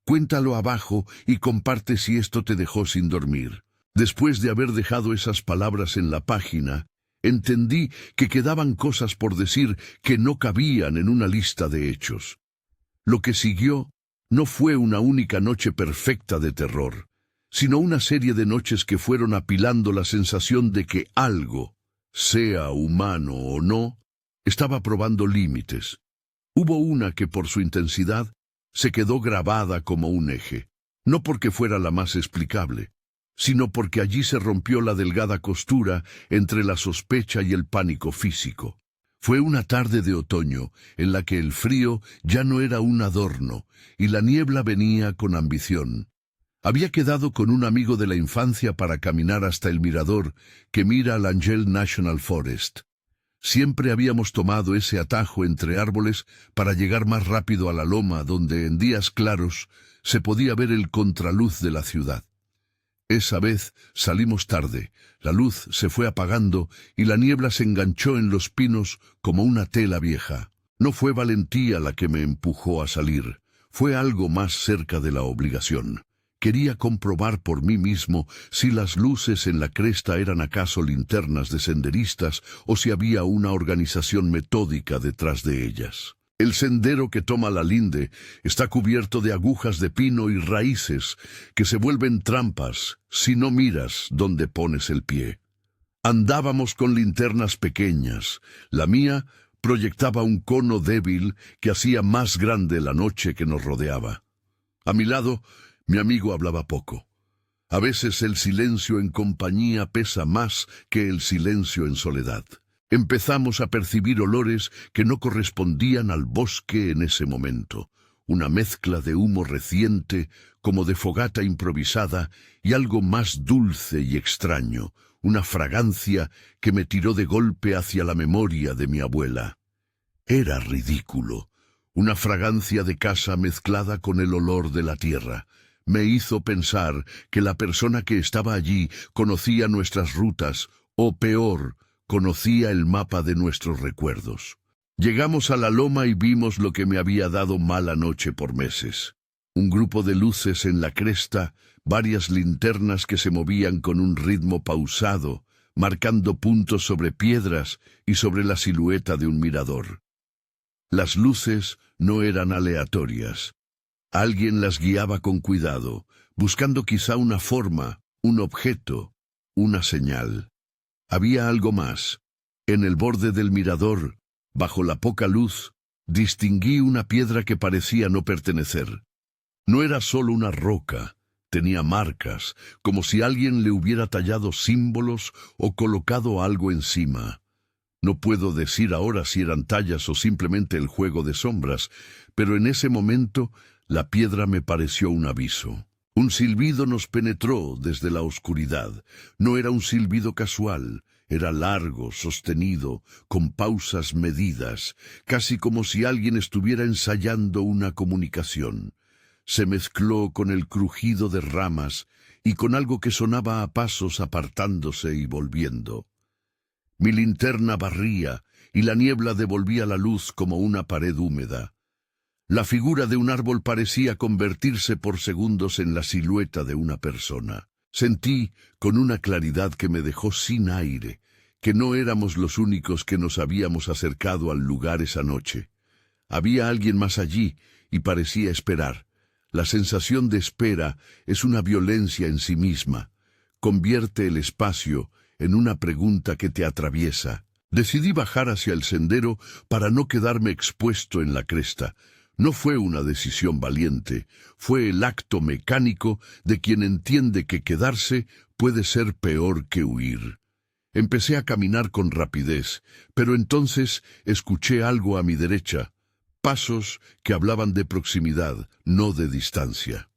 Cuéntalo abajo y comparte si esto te dejó sin dormir. Después de haber dejado esas palabras en la página, entendí que quedaban cosas por decir que no cabían en una lista de hechos. Lo que siguió no fue una única noche perfecta de terror, sino una serie de noches que fueron apilando la sensación de que algo, sea humano o no, estaba probando límites. Hubo una que por su intensidad se quedó grabada como un eje, no porque fuera la más explicable, sino porque allí se rompió la delgada costura entre la sospecha y el pánico físico. Fue una tarde de otoño en la que el frío ya no era un adorno y la niebla venía con ambición. Había quedado con un amigo de la infancia para caminar hasta el mirador que mira al Angel National Forest. Siempre habíamos tomado ese atajo entre árboles para llegar más rápido a la loma donde en días claros se podía ver el contraluz de la ciudad. Esa vez salimos tarde, la luz se fue apagando y la niebla se enganchó en los pinos como una tela vieja. No fue valentía la que me empujó a salir, fue algo más cerca de la obligación. Quería comprobar por mí mismo si las luces en la cresta eran acaso linternas de senderistas o si había una organización metódica detrás de ellas. El sendero que toma la linde está cubierto de agujas de pino y raíces que se vuelven trampas si no miras dónde pones el pie. Andábamos con linternas pequeñas. La mía proyectaba un cono débil que hacía más grande la noche que nos rodeaba. A mi lado, mi amigo hablaba poco. A veces el silencio en compañía pesa más que el silencio en soledad. Empezamos a percibir olores que no correspondían al bosque en ese momento. Una mezcla de humo reciente, como de fogata improvisada, y algo más dulce y extraño, una fragancia que me tiró de golpe hacia la memoria de mi abuela. Era ridículo. Una fragancia de casa mezclada con el olor de la tierra. Me hizo pensar que la persona que estaba allí conocía nuestras rutas, o peor, conocía el mapa de nuestros recuerdos. Llegamos a la loma y vimos lo que me había dado mala noche por meses. Un grupo de luces en la cresta, varias linternas que se movían con un ritmo pausado, marcando puntos sobre piedras y sobre la silueta de un mirador. Las luces no eran aleatorias. Alguien las guiaba con cuidado, buscando quizá una forma, un objeto, una señal. Había algo más. En el borde del mirador, bajo la poca luz, distinguí una piedra que parecía no pertenecer. No era solo una roca, tenía marcas, como si alguien le hubiera tallado símbolos o colocado algo encima. No puedo decir ahora si eran tallas o simplemente el juego de sombras, pero en ese momento la piedra me pareció un aviso. Un silbido nos penetró desde la oscuridad. No era un silbido casual, era largo, sostenido, con pausas medidas, casi como si alguien estuviera ensayando una comunicación. Se mezcló con el crujido de ramas y con algo que sonaba a pasos apartándose y volviendo. Mi linterna barría y la niebla devolvía la luz como una pared húmeda. La figura de un árbol parecía convertirse por segundos en la silueta de una persona. Sentí, con una claridad que me dejó sin aire, que no éramos los únicos que nos habíamos acercado al lugar esa noche. Había alguien más allí y parecía esperar. La sensación de espera es una violencia en sí misma. Convierte el espacio en una pregunta que te atraviesa. Decidí bajar hacia el sendero para no quedarme expuesto en la cresta. No fue una decisión valiente, fue el acto mecánico de quien entiende que quedarse puede ser peor que huir. Empecé a caminar con rapidez, pero entonces escuché algo a mi derecha, pasos que hablaban de proximidad, no de distancia.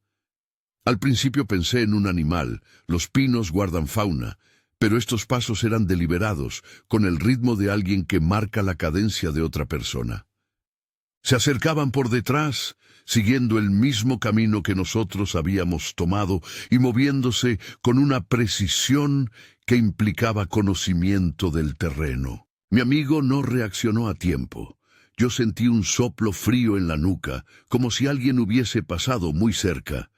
Al principio pensé en un animal, los pinos guardan fauna, pero estos pasos eran deliberados, con el ritmo de alguien que marca la cadencia de otra persona. Se acercaban por detrás, siguiendo el mismo camino que nosotros habíamos tomado y moviéndose con una precisión que implicaba conocimiento del terreno. Mi amigo no reaccionó a tiempo. Yo sentí un soplo frío en la nuca, como si alguien hubiese pasado muy cerca.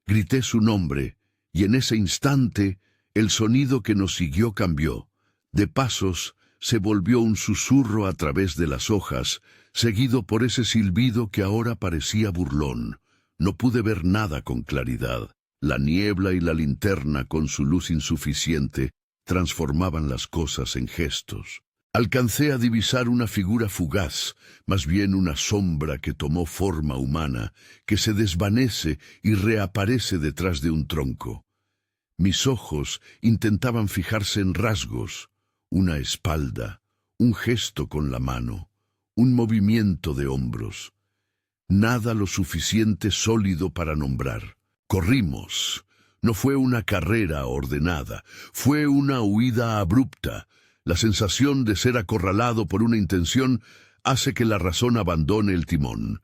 Grité su nombre, y en ese instante el sonido que nos siguió cambió. De pasos se volvió un susurro a través de las hojas, seguido por ese silbido que ahora parecía burlón. No pude ver nada con claridad. La niebla y la linterna, con su luz insuficiente, transformaban las cosas en gestos. Alcancé a divisar una figura fugaz, más bien una sombra que tomó forma humana, que se desvanece y reaparece detrás de un tronco. Mis ojos intentaban fijarse en rasgos, una espalda, un gesto con la mano, un movimiento de hombros. Nada lo suficiente sólido para nombrar. Corrimos. No fue una carrera ordenada, fue una huida abrupta. La sensación de ser acorralado por una intención hace que la razón abandone el timón.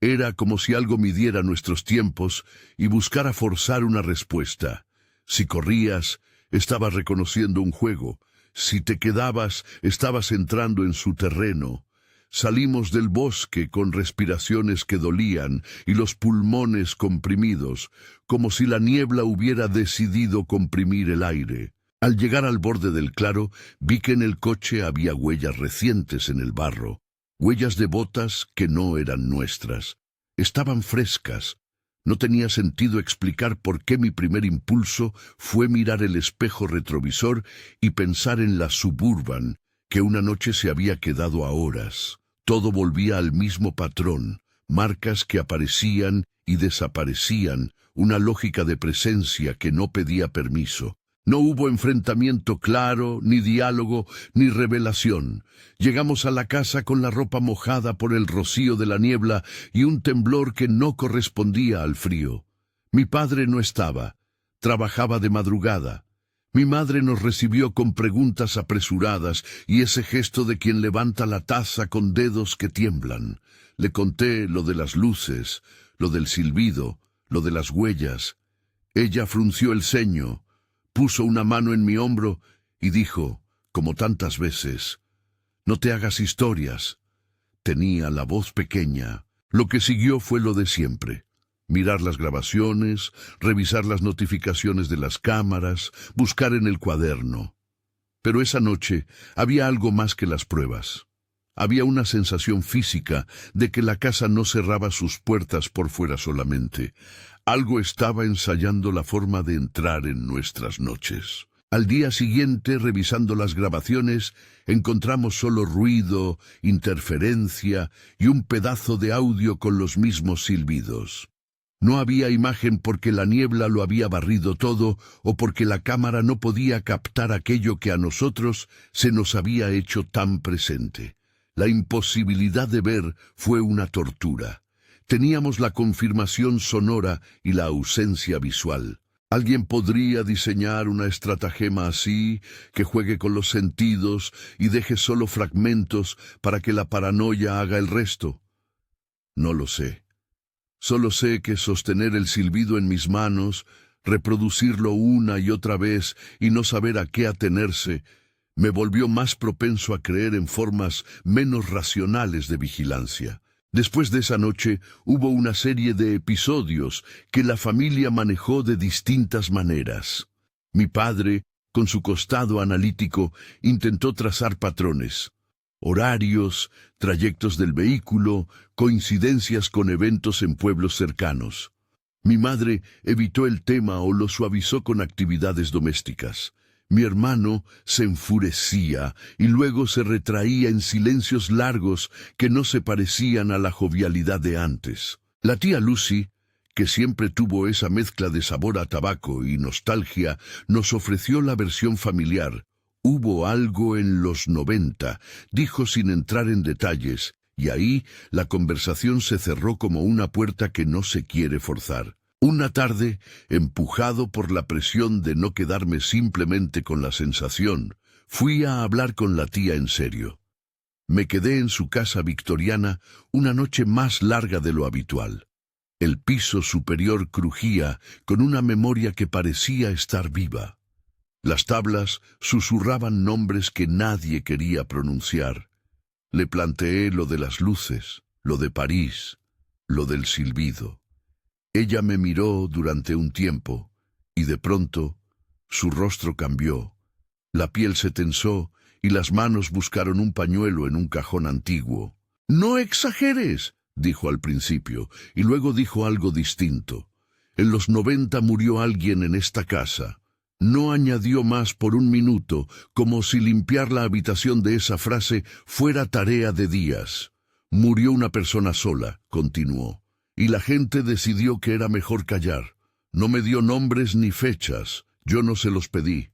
Era como si algo midiera nuestros tiempos y buscara forzar una respuesta. Si corrías, estabas reconociendo un juego. Si te quedabas, estabas entrando en su terreno. Salimos del bosque con respiraciones que dolían y los pulmones comprimidos, como si la niebla hubiera decidido comprimir el aire. Al llegar al borde del claro, vi que en el coche había huellas recientes en el barro, huellas de botas que no eran nuestras. Estaban frescas. No tenía sentido explicar por qué mi primer impulso fue mirar el espejo retrovisor y pensar en la Suburban, que una noche se había quedado a horas. Todo volvía al mismo patrón, marcas que aparecían y desaparecían, una lógica de presencia que no pedía permiso. No hubo enfrentamiento claro, ni diálogo, ni revelación. Llegamos a la casa con la ropa mojada por el rocío de la niebla y un temblor que no correspondía al frío. Mi padre no estaba. Trabajaba de madrugada. Mi madre nos recibió con preguntas apresuradas y ese gesto de quien levanta la taza con dedos que tiemblan. Le conté lo de las luces, lo del silbido, lo de las huellas. Ella frunció el ceño, puso una mano en mi hombro y dijo, como tantas veces, «No te hagas historias». Tenía la voz pequeña. Lo que siguió fue lo de siempre. mirar las grabaciones, revisar las notificaciones de las cámaras, buscar en el cuaderno. Pero esa noche había algo más que las pruebas. Había una sensación física de que la casa no cerraba sus puertas por fuera solamente. Algo estaba ensayando la forma de entrar en nuestras noches. Al día siguiente, revisando las grabaciones, encontramos solo ruido, interferencia y un pedazo de audio con los mismos silbidos. No había imagen porque la niebla lo había barrido todo o porque la cámara no podía captar aquello que a nosotros se nos había hecho tan presente. La imposibilidad de ver fue una tortura. Teníamos la confirmación sonora y la ausencia visual. ¿Alguien podría diseñar una estratagema así, que juegue con los sentidos y deje solo fragmentos para que la paranoia haga el resto? No lo sé. Solo sé que sostener el silbido en mis manos, reproducirlo una y otra vez y no saber a qué atenerse, me volvió más propenso a creer en formas menos racionales de vigilancia. Después de esa noche hubo una serie de episodios que la familia manejó de distintas maneras. Mi padre, con su costado analítico, intentó trazar patrones. Horarios, trayectos del vehículo, coincidencias con eventos en pueblos cercanos. Mi madre evitó el tema o lo suavizó con actividades domésticas. Mi hermano se enfurecía y luego se retraía en silencios largos que no se parecían a la jovialidad de antes. La tía Lucy, que siempre tuvo esa mezcla de sabor a tabaco y nostalgia, nos ofreció la versión familiar. Hubo algo en los 90, dijo sin entrar en detalles, y ahí la conversación se cerró como una puerta que no se quiere forzar. Una tarde, empujado por la presión de no quedarme simplemente con la sensación, fui a hablar con la tía en serio. Me quedé en su casa victoriana una noche más larga de lo habitual. El piso superior crujía con una memoria que parecía estar viva. Las tablas susurraban nombres que nadie quería pronunciar. Le planteé lo de las luces, lo de París, lo del silbido. Ella me miró durante un tiempo, y de pronto su rostro cambió. La piel se tensó y las manos buscaron un pañuelo en un cajón antiguo. «No exageres», dijo al principio, y luego dijo algo distinto. «En los 90 murió alguien en esta casa». No añadió más por un minuto, como si limpiar la habitación de esa frase fuera tarea de días. «Murió una persona sola», continuó. Y la gente decidió que era mejor callar. No me dio nombres ni fechas, yo no se los pedí.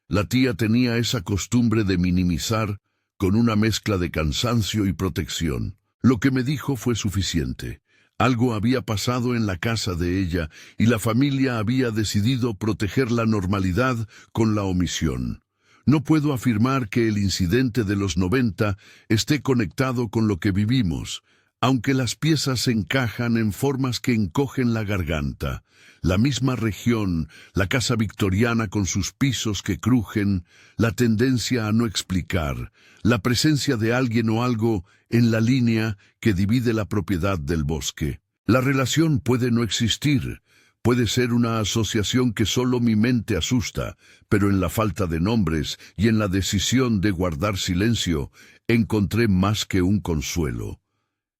La tía tenía esa costumbre de minimizar con una mezcla de cansancio y protección. Lo que me dijo fue suficiente. Algo había pasado en la casa de ella y la familia había decidido proteger la normalidad con la omisión. No puedo afirmar que el incidente de los 90 esté conectado con lo que vivimos, aunque las piezas se encajan en formas que encogen la garganta. La misma región, la casa victoriana con sus pisos que crujen, la tendencia a no explicar, la presencia de alguien o algo en la línea que divide la propiedad del bosque. La relación puede no existir, puede ser una asociación que solo mi mente asusta, pero en la falta de nombres y en la decisión de guardar silencio, encontré más que un consuelo.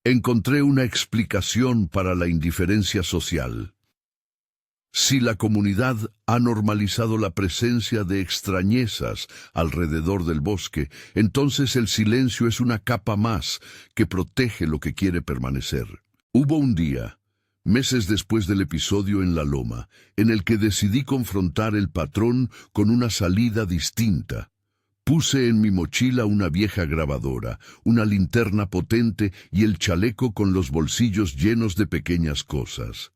Encontré una explicación para la indiferencia social. Si la comunidad ha normalizado la presencia de extrañezas alrededor del bosque, entonces el silencio es una capa más que protege lo que quiere permanecer. Hubo un día, meses después del episodio en la loma, en el que decidí confrontar el patrón con una salida distinta. Puse en mi mochila una vieja grabadora, una linterna potente y el chaleco con los bolsillos llenos de pequeñas cosas.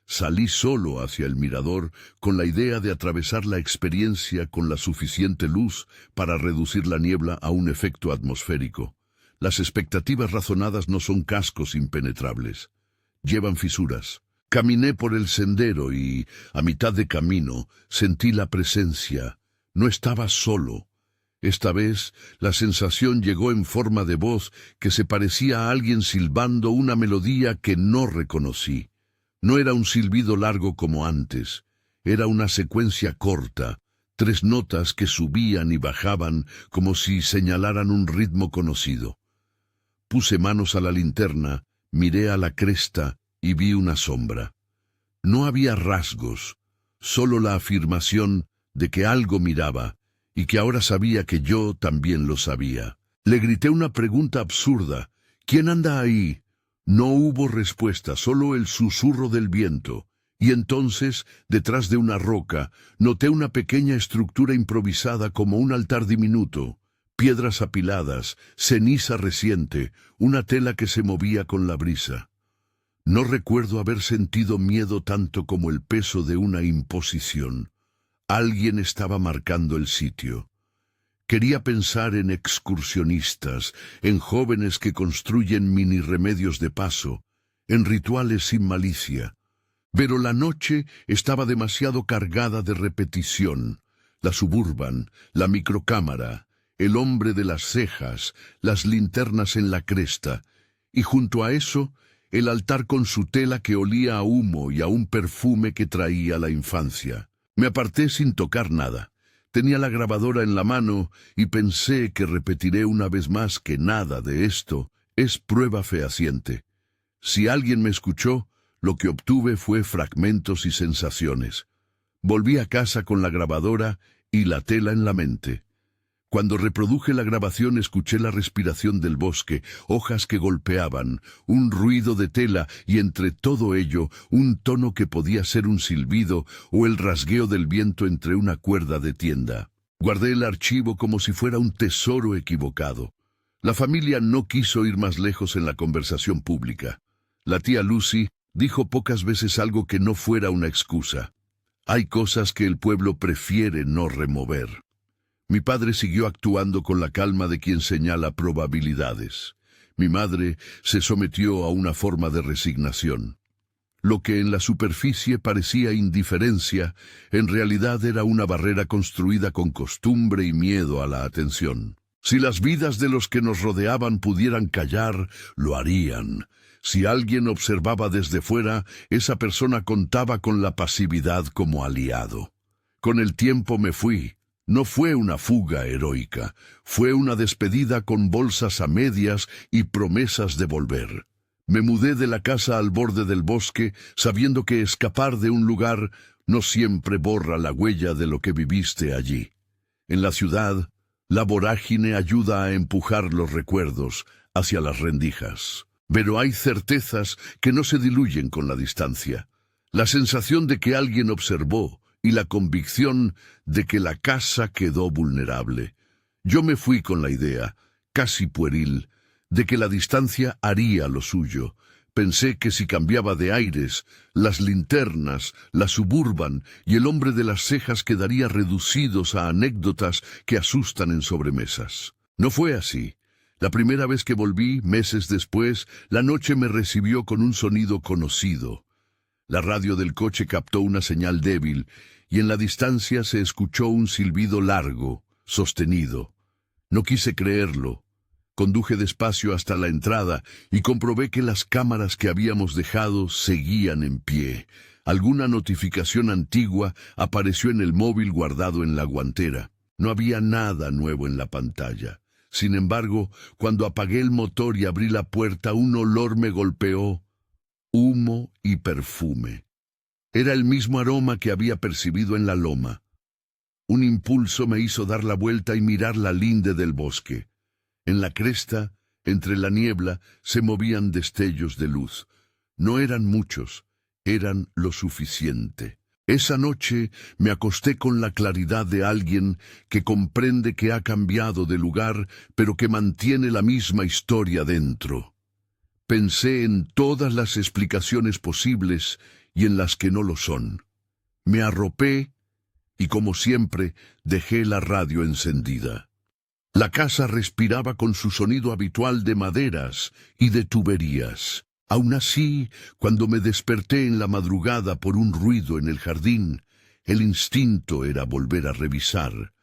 Salí solo hacia el mirador con la idea de atravesar la experiencia con la suficiente luz para reducir la niebla a un efecto atmosférico. Las expectativas razonadas no son cascos impenetrables. Llevan fisuras. Caminé por el sendero y, a mitad de camino, sentí la presencia. No estaba solo. Esta vez, la sensación llegó en forma de voz que se parecía a alguien silbando una melodía que no reconocí. No era un silbido largo como antes, era una secuencia corta, 3 notas que subían y bajaban como si señalaran un ritmo conocido. Puse manos a la linterna, miré a la cresta y vi una sombra. No había rasgos, solo la afirmación de que algo miraba y que ahora sabía que yo también lo sabía. Le grité una pregunta absurda: ¿quién anda ahí? No hubo respuesta, solo el susurro del viento. Y entonces, detrás de una roca, noté una pequeña estructura improvisada como un altar diminuto, piedras apiladas, ceniza reciente, una tela que se movía con la brisa. No recuerdo haber sentido miedo tanto como el peso de una imposición. Alguien estaba marcando el sitio. Quería pensar en excursionistas, en jóvenes que construyen mini remedios de paso, en rituales sin malicia. Pero la noche estaba demasiado cargada de repetición. La Suburban, la microcámara, el hombre de las cejas, las linternas en la cresta, y junto a eso, el altar con su tela que olía a humo y a un perfume que traía la infancia. Me aparté sin tocar nada. Tenía la grabadora en la mano y pensé que repetiré una vez más que nada de esto es prueba fehaciente. Si alguien me escuchó, lo que obtuve fue fragmentos y sensaciones. Volví a casa con la grabadora y la tela en la mente. Cuando reproduje la grabación escuché la respiración del bosque, hojas que golpeaban, un ruido de tela y entre todo ello un tono que podía ser un silbido o el rasgueo del viento entre una cuerda de tienda. Guardé el archivo como si fuera un tesoro equivocado. La familia no quiso ir más lejos en la conversación pública. La tía Lucy dijo pocas veces algo que no fuera una excusa. Hay cosas que el pueblo prefiere no remover. Mi padre siguió actuando con la calma de quien señala probabilidades. Mi madre se sometió a una forma de resignación. Lo que en la superficie parecía indiferencia, en realidad era una barrera construida con costumbre y miedo a la atención. Si las vidas de los que nos rodeaban pudieran callar, lo harían. Si alguien observaba desde fuera, esa persona contaba con la pasividad como aliado. Con el tiempo me fui. No fue una fuga heroica, fue una despedida con bolsas a medias y promesas de volver. Me mudé de la casa al borde del bosque, sabiendo que escapar de un lugar no siempre borra la huella de lo que viviste allí. En la ciudad, la vorágine ayuda a empujar los recuerdos hacia las rendijas. Pero hay certezas que no se diluyen con la distancia. La sensación de que alguien observó, y la convicción de que la casa quedó vulnerable. Yo me fui con la idea, casi pueril, de que la distancia haría lo suyo. Pensé que si cambiaba de aires, las linternas, la Suburban y el hombre de las cejas quedaría reducidos a anécdotas que asustan en sobremesas. No fue así. La primera vez que volví, meses después, la noche me recibió con un sonido conocido. La radio del coche captó una señal débil, y en la distancia se escuchó un silbido largo, sostenido. No quise creerlo. Conduje despacio hasta la entrada y comprobé que las cámaras que habíamos dejado seguían en pie. Alguna notificación antigua apareció en el móvil guardado en la guantera. No había nada nuevo en la pantalla. Sin embargo, cuando apagué el motor y abrí la puerta, un olor me golpeó. Humo y perfume. Era el mismo aroma que había percibido en la loma. Un impulso me hizo dar la vuelta y mirar la linde del bosque. En la cresta, entre la niebla, se movían destellos de luz. No eran muchos, eran lo suficiente. Esa noche me acosté con la claridad de alguien que comprende que ha cambiado de lugar, pero que mantiene la misma historia dentro. Pensé en todas las explicaciones posibles y en las que no lo son. Me arropé y, como siempre, dejé la radio encendida. La casa respiraba con su sonido habitual de maderas y de tuberías. Aún así, cuando me desperté en la madrugada por un ruido en el jardín, el instinto era volver a revisar,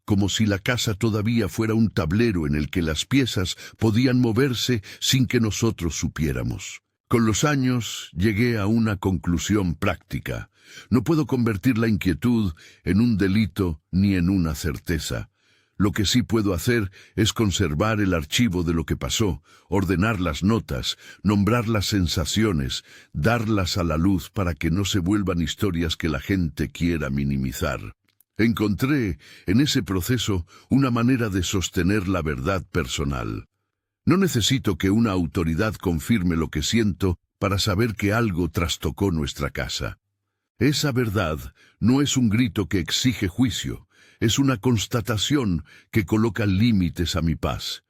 como si la casa todavía fuera un tablero en el que las piezas podían moverse sin que nosotros supiéramos. Con los años llegué a una conclusión práctica. No puedo convertir la inquietud en un delito ni en una certeza. Lo que sí puedo hacer es conservar el archivo de lo que pasó, ordenar las notas, nombrar las sensaciones, darlas a la luz para que no se vuelvan historias que la gente quiera minimizar. Encontré en ese proceso una manera de sostener la verdad personal. No necesito que una autoridad confirme lo que siento para saber que algo trastocó nuestra casa. Esa verdad no es un grito que exige juicio, es una constatación que coloca límites a mi paz.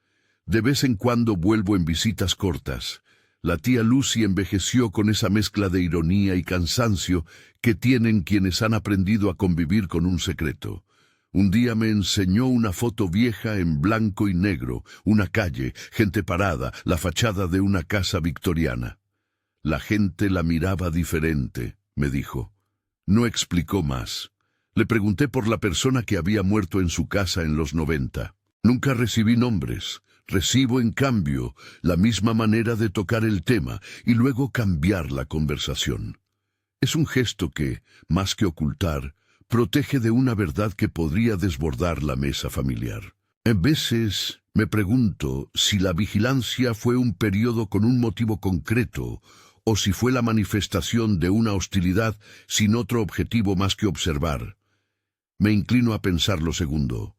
De vez en cuando vuelvo en visitas cortas. La tía Lucy envejeció con esa mezcla de ironía y cansancio que tienen quienes han aprendido a convivir con un secreto. Un día me enseñó una foto vieja en blanco y negro, una calle, gente parada, la fachada de una casa victoriana. La gente la miraba diferente, me dijo. No explicó más. Le pregunté por la persona que había muerto en su casa en los 90. Nunca recibí nombres. Recibo, en cambio, la misma manera de tocar el tema y luego cambiar la conversación. Es un gesto que, más que ocultar, protege de una verdad que podría desbordar la mesa familiar. En veces me pregunto si la vigilancia fue un periodo con un motivo concreto o si fue la manifestación de una hostilidad sin otro objetivo más que observar. Me inclino a pensar lo segundo.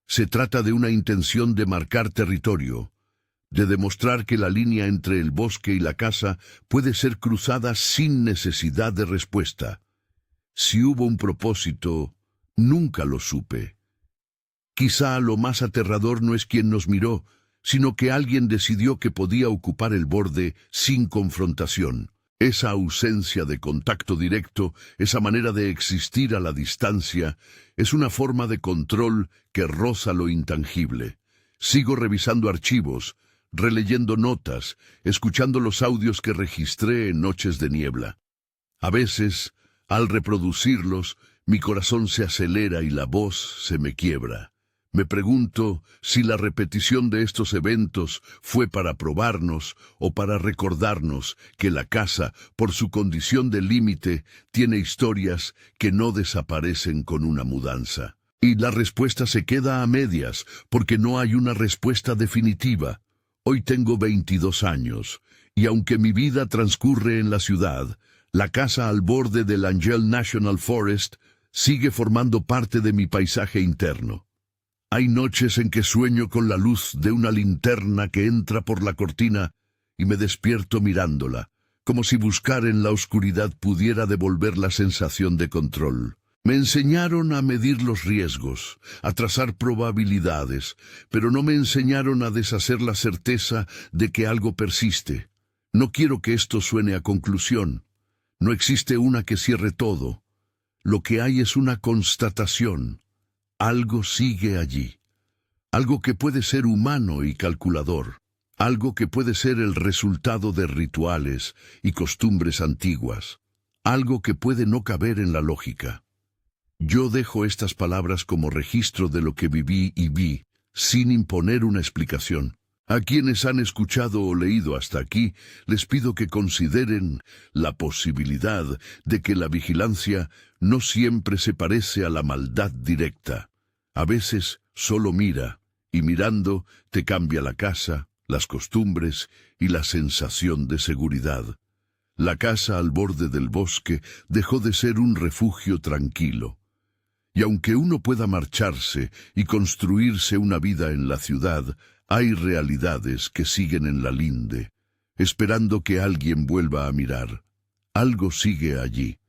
Se trata de una intención de marcar territorio, de demostrar que la línea entre el bosque y la casa puede ser cruzada sin necesidad de respuesta. Si hubo un propósito, nunca lo supe. Quizá lo más aterrador no es quien nos miró, sino que alguien decidió que podía ocupar el borde sin confrontación. Esa ausencia de contacto directo, esa manera de existir a la distancia, es una forma de control que roza lo intangible. Sigo revisando archivos, releyendo notas, escuchando los audios que registré en noches de niebla. A veces, al reproducirlos, mi corazón se acelera y la voz se me quiebra. Me pregunto si la repetición de estos eventos fue para probarnos o para recordarnos que la casa, por su condición de límite, tiene historias que no desaparecen con una mudanza. Y la respuesta se queda a medias, porque no hay una respuesta definitiva. Hoy tengo 22 años, y aunque mi vida transcurre en la ciudad, la casa al borde del Angel National Forest sigue formando parte de mi paisaje interno. Hay noches en que sueño con la luz de una linterna que entra por la cortina y me despierto mirándola, como si buscar en la oscuridad pudiera devolver la sensación de control. Me enseñaron a medir los riesgos, a trazar probabilidades, pero no me enseñaron a deshacer la certeza de que algo persiste. No quiero que esto suene a conclusión. No existe una que cierre todo. Lo que hay es una constatación. Algo sigue allí. Algo que puede ser humano y calculador. Algo que puede ser el resultado de rituales y costumbres antiguas. Algo que puede no caber en la lógica. Yo dejo estas palabras como registro de lo que viví y vi, sin imponer una explicación. A quienes han escuchado o leído hasta aquí, les pido que consideren la posibilidad de que la vigilancia no siempre se parece a la maldad directa. A veces solo mira, y mirando te cambia la casa, las costumbres y la sensación de seguridad. La casa al borde del bosque dejó de ser un refugio tranquilo. Y aunque uno pueda marcharse y construirse una vida en la ciudad, hay realidades que siguen en la linde, esperando que alguien vuelva a mirar. Algo sigue allí,